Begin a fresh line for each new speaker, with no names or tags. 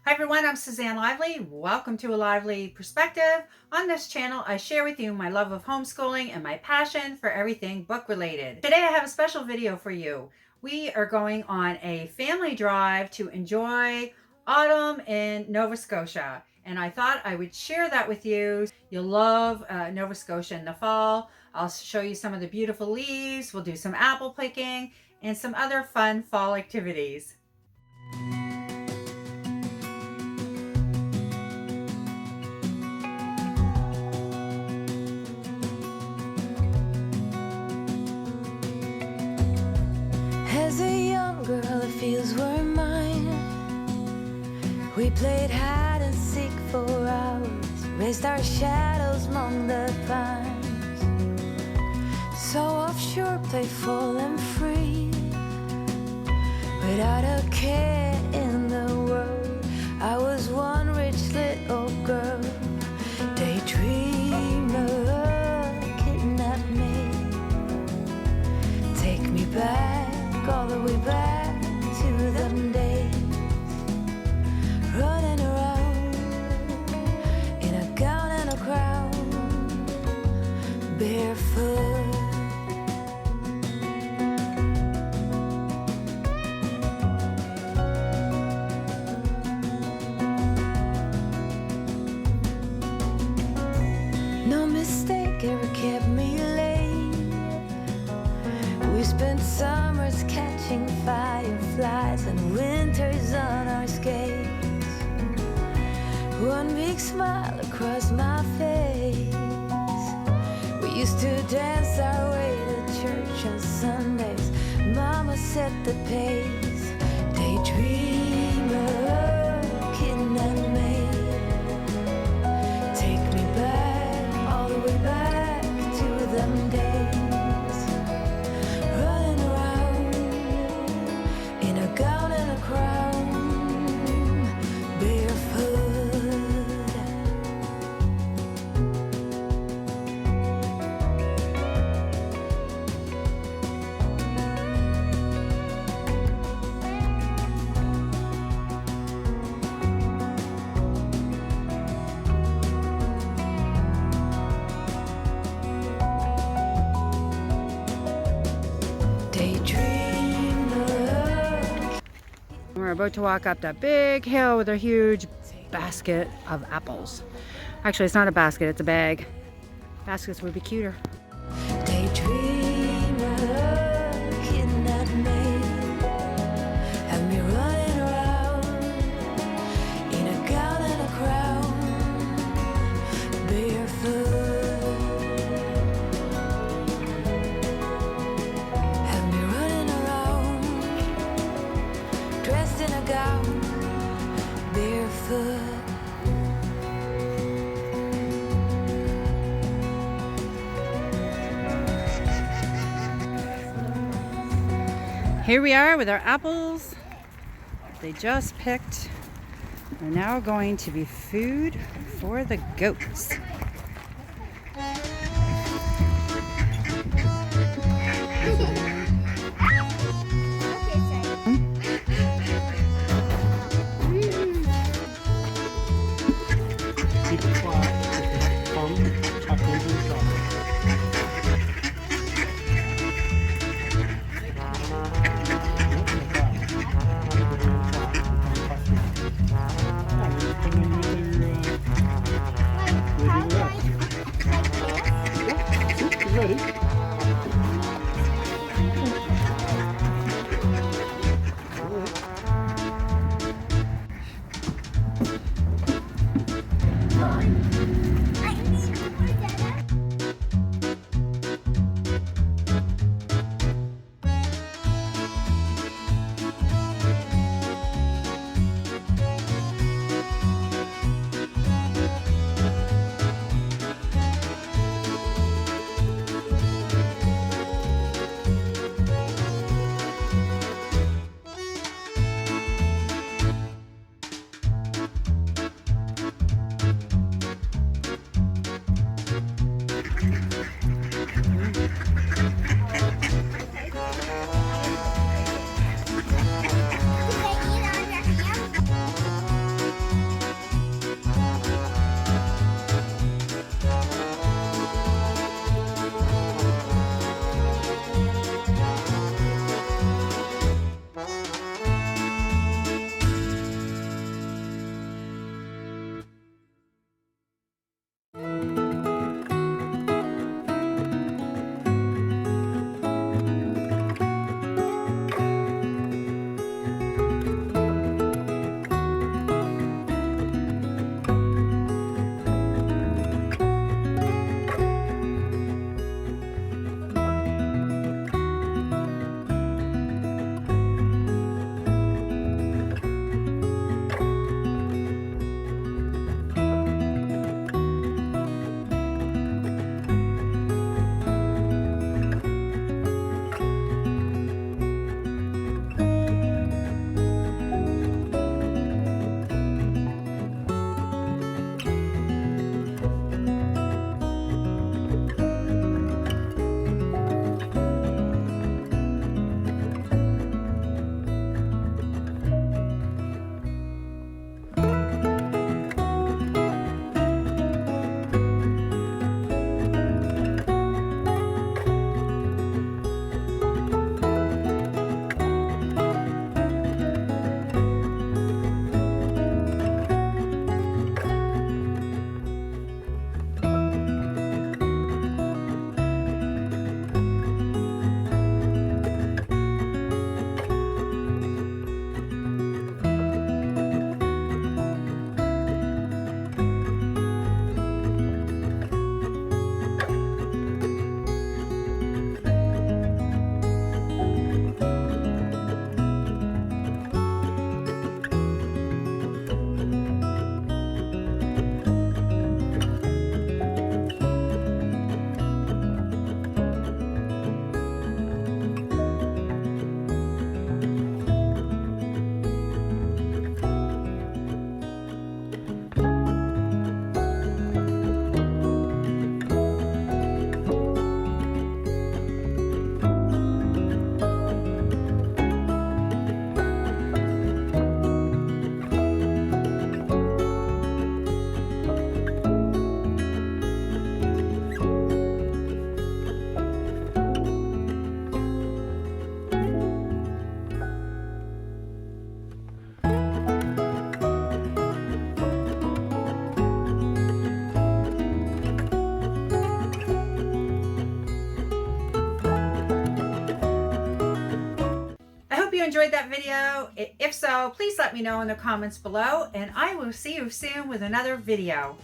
Hi everyone, I'm Suzanne Lively. Welcome to A Lively Perspective. On this channel, I share with you my love of homeschooling and my passion for everything book related. Today I have a special video for you. We are going on a family drive to enjoy autumn in Nova Scotia. And I thought I would share that with you. You'll love Nova Scotia in the fall. I'll show you some of the beautiful leaves. We'll do some apple picking and some other fun fall activities.
As a young girl, the fields were mine. We played hide and seek for hours, raised our shadows among the pines. So offshore, playful and free, without a care in the world. I was one rich little girl, daydreamer, kidnap me, take me back, all the way back to them days, running around in a gown and a crown, barefoot. No mistake ever kept me late. We spent summers catching fireflies and winters on our skates. One big smile across my face. We used to dance our way to church on Sundays. Mama set the pace. Daydreamer, kidnap me, take me back, all the way back to them days, running around in a gown and a crown, barefoot.
We're about to walk up that big hill with a huge basket of apples. Actually, it's not a basket, it's a bag. Baskets would be cuter.
Daydreamer, kidnap me, have me running around in a gown and a crown, barefoot. Have me running around, dressed in a gown, barefoot.
Here we are with our apples. They just picked. They're now going to be food for the goats. enjoyed that video? If so, please let me know in the comments below, and I will see you soon with another video.